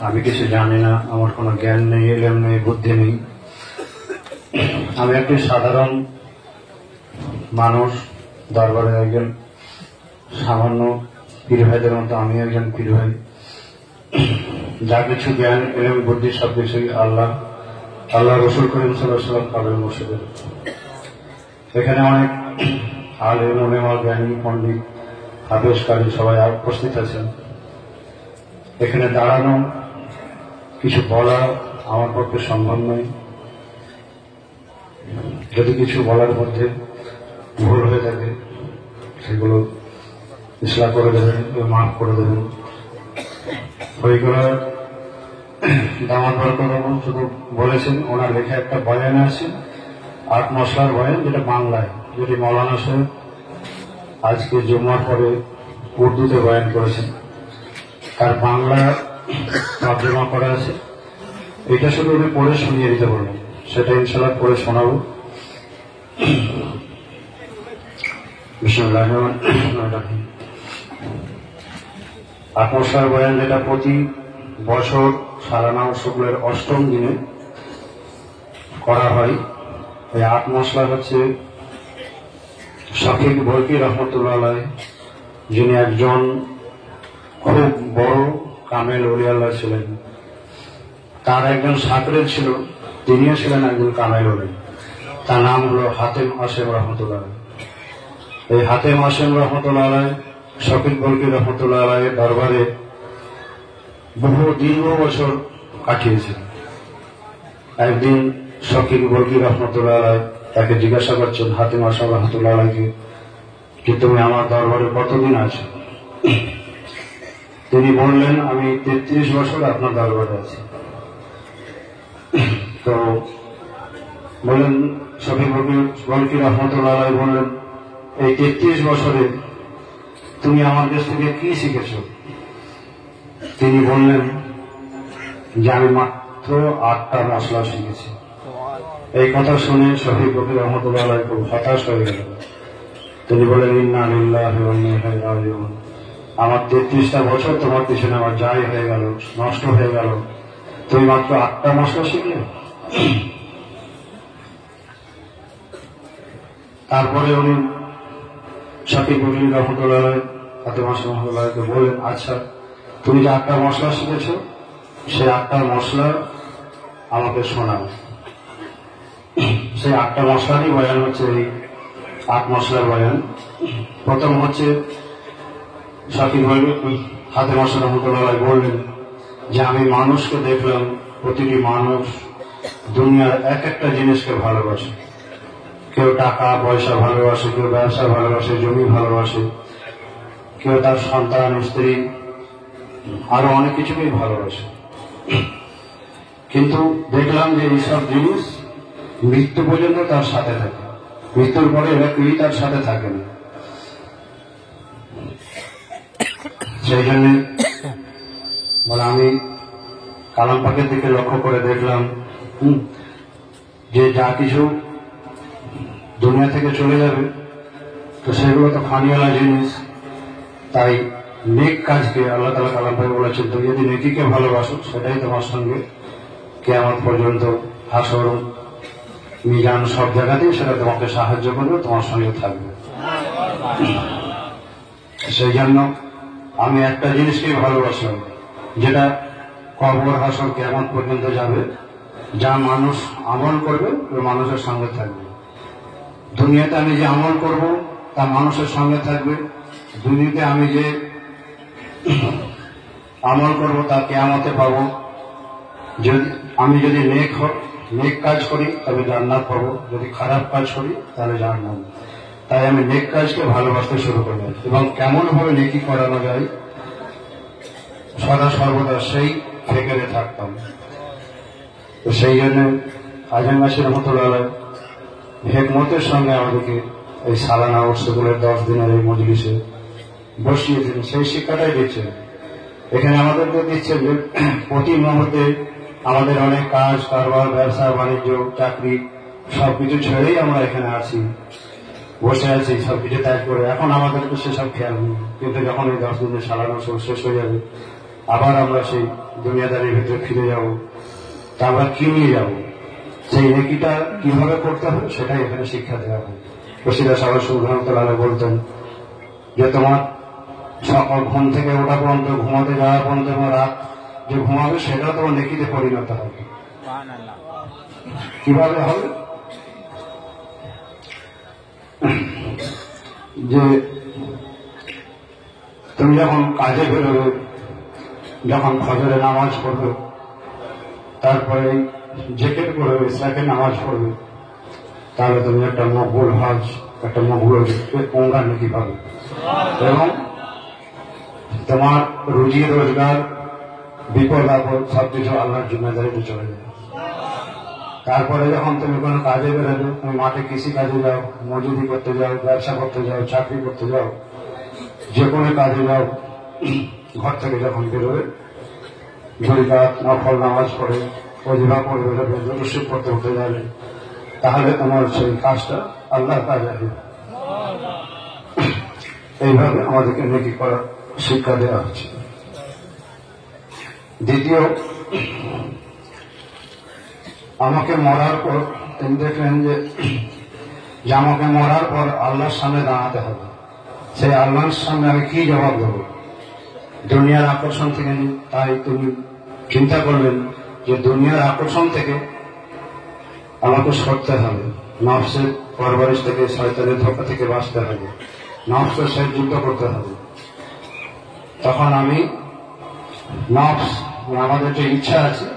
আমি কিছু জানি না, আমার কোনো জ্ঞান নেই, এলেম নেই, বুদ্ধি নেই। আমি একটি সাধারণ মানুষ, দরবারে একজন সামান্য পীর ভাইদের মতো আমি একজন পীর ভাই। যা কিছু জ্ঞান, এলেম, বুদ্ধি সবকিছুই আল্লাহ রসুল করিম সাল্লাল্লাহু আলাইহি ওয়াসাল্লাম কাবেল মুর্শিদের। এখানে অনেক আলেম, উলেমা, জ্ঞানী, পণ্ডিত, হাফেজ, কারি সবাই উপস্থিত আছেন। এখানে দাঁড়ানো, কিছু বলা আমার পক্ষে সম্ভব নয়। যদি কিছু বলার মধ্যে ভুল হয়ে থাকে সেগুলো ইসলাহ করে দেবেন, মাফ করে দেবেন। ওইগুলো দামাত বরকত শুধু বলেছেন, ওনার লেখা একটা বয়ান আছে, 8 মশলার বয়ান, যেটা বাংলায়, যেটি মৌলানা সাহেব আজকে জুম্মার পরে উর্দুতে বয়ান করেছেন। তার বাংলা তর্জমা করা আছে, এটা শুধু উনি পড়ে শুনিয়ে দিতে বললেন, সেটা ইনশাআল্লাহ পড়ে শোনাবো। বিসমিল্লাহির রহমানির রহিম। 8 মশলার বয়ান, যেটা প্রতি বছর সালানা শুক্লের 8ম দিনে করা হয়। এই 8 মশলা হচ্ছে শফিক বরকি রহমতুল্লাহ আলাইহি, যিনি একজন খুব বড় কামেল ওলি আল্লাহ ছিলেন। তার একজন সাকরেদ ছিল, তিনিও ছিলেন একজন কামেল ওলি। তার নাম হল হাতেম আসেম রহমতুল্লাহ আলাইহি। এই হাতেম আসেম রহমতুল্লাহ আলাইহি শফিক বরকি রহমতুল্লাহ আলাইহির দরবারে বহু দীর্ঘ বছর কাটিয়েছেন। একদিন শফিক বরকি রহমতুল্লাহ আলাইহি তাকে জিজ্ঞাসা করছেন হাতেম আসেম রহমতুল্লাহ আলাইহিকে, যে তুমি আমার দরবারে কতদিন আছো? তিনি বললেন, আমি 33 বছর আপনার দরবারে আছি। তো বললেন, শফিক বরকি রহমতুল্লাহ আলাইহি বললেন, এই 33 বছরে তুমি আমার কাছ থেকে কি শিখেছ? তিনি বললেন যে আমি মাত্র 8টা মশলা শিখেছি। এই কথা শুনে শফিক বরকি রহমতুল্লাহ আলাইহি খুব হতাশ হয়ে গেল। তিনি বলেন, ইন্না লিল্লাহি ওয়া ইন্না ইলাইহি রাজিউন। আমার 33টা বছর তোমার পিছনে আমার যাই হয়ে গেল, নষ্ট হয়ে গেল, তুমি মাত্র 8টা মশলা শিখলে? তারপরে উনি শফিক বরকি রহমতুল্লাহ আলাইহি হাতেম আসেম রহমতুল্লাহ আলাইহিকে বললেন, আচ্ছা তুমি যে 8টা মশলা শিখেছ, সেই 8টা মশলা আমাকে শোনাও। সেই 8টা মশলারই বয়ান হচ্ছে এই 8 মশলার বয়ান। প্রথম হচ্ছে শফিক হাতেম আসেম রহমতুল্লাহ আলাইহি বললেন যে আমি মানুষকে দেখলাম, প্রতিটি মানুষ দুনিয়ার এক একটা জিনিসকে ভালোবাসে। কেউ টাকা পয়সা ভালোবাসে, কেউ ব্যবসা ভালোবাসে, জমি ভালোবাসে, কেউ তার সন্তান, স্ত্রী, আরো অনেক কিছুকেই ভালোবাসে। কিন্তু দেখলাম যে এইসব জিনিস মৃত্যু পর্যন্ত তার সাথে থাকে, মৃত্যুর পরে এরা কেউই তার সাথে থাকে না। সেই জন্য বলে আমি কালাম পাকের দিকে লক্ষ্য করে দেখলাম যে যা কিছু দুনিয়া থেকে চলে যাবে, তো সেগুলো তো ফানিওয়ালা জিনিস। তাই নেক কাজকে আল্লাহ তাআলা কালাম পাকে বলেছেন, তুমি যদি নেকিকে ভালোবাসো সেটাই তোমার সঙ্গে কিয়ামত পর্যন্ত, হাসর, মিজান, সব জায়গাতেই সেটা তোমাকে সাহায্য করবে, তোমার সঙ্গে থাকবে। সেই জন্য আমি একটা জিনিসকেই ভালোবাসলাম, যেটা কবর, হাসর, কিয়ামত পর্যন্ত যাবে। যা মানুষ আমল করবে ওই মানুষের সঙ্গে থাকবে। দুনিয়াতে আমি যে আমল করব তা মানুষের সঙ্গে থাকবে, দুনিয়াতে আমি যে আমল করব তা কিয়ামতে পাবো। আমি যদি নেক কাজ করি তবে জান্নাত পাবো, যদি খারাপ কাজ করি তাহলে জাহান্নাম। তাই আমি নেক কাজকে ভালোবাসতে শুরু করলাম, এবং কেমন ভাবে নেকি করানো যায় সদা সর্বদা সেই ফিকিরে থাকতাম। তো সেই জন্য হাতেম আসেম রহমতুল্লাহ আলাইহি হিকমতের সঙ্গে আমাদেরকে এই সালানা উৎসবের 10 দিনের এই মজলিসে বসিয়েছেন, সেই শিক্ষাটাই দিচ্ছেন। এখানে আমাদেরকে দিচ্ছে যে প্রতি মুহূর্তে আমাদের অনেক কাজ কারবার, ব্যবসা বাণিজ্য, চাকরি সবকিছু ছেড়েই আমরা এখানে আছি, বসে আছি, সবকিছু ত্যাগ করে। এখন আমাদেরকে সেসব খেয়াল নেই, কিন্তু যখন এই 10 দিনের সালানা উৎসব শেষ হয়ে যাবে, আবার আমরা সেই দুনিয়াদারির ভিতরে ফিরে যাব, তা আমরা কি নিয়ে যাব, সেই নেকিটা কিভাবে করতে হবে সেটাই এখানে শিক্ষা দেওয়া হয়। রশিদা সাহেব সুবহানাল্লাহ বলতেন যে তোমার সকাল ঘুম থেকে ওঠা পর্যন্ত, ঘুমাতে যাওয়া পর্যন্ত, তোমার রাত যে ঘুমাবে সেটাও তোমার নেকিতে পরিণত হবে। কিভাবে হবে? যে তুমি যখন কাজে বেরোবে, যখন ফজরে নামাজ পড়বে, তারপরে জ্যাকেট পড়বে, ইসলাকে নামাজ পড়বে, তাহলে তুমি একটা মকবুল হজ, একটা মকবুল ওমরা নেকি পাবে, এবং তোমার রুজি রোজগার, বিপদ আপদ সবকিছু আল্লাহর জিম্মেদারিতে চলে যাবে। তারপরে যখন তুমি কোনো কাজে বেরোবে, তুমি মাঠে কৃষি কাজে যাও, মজুরি করতে যাও, ব্যবসা করতে যাও, চাকরি করতে যাও, যে কোনো কাজে যাও, ঘর থেকে যখন বেরোবে জরিকাত নফল নামাজ পড়ে ওজিফা পড়বে, রসিদ করতে উঠে যাবে, তাহলে তোমার সেই কাজটা আল্লাহর কাজ আসবে। এইভাবে আমাদেরকে নেকি করার শিক্ষা দেওয়া হচ্ছে। দ্বিতীয়, আমাকে মরার পর তিনি দেখলেন যে আমাকে মরার পর আল্লাহর সামনে দাঁড়াতে হবে। সেই আল্লাহর সামনে আমি কি জবাব দেব? দুনিয়ার আকর্ষণ থেকে। তাই তিনি চিন্তা করলেন যে দুনিয়ার আকর্ষণ থেকে আমাকে সরতে হবে, নফসের পরবরিশ থেকে, শয়তানের ধোঁকা থেকে বাঁচতে হবে, নফসের সাথে যুদ্ধ করতে হবে। তখন আমি নফস, আমাদের যে ইচ্ছা আছে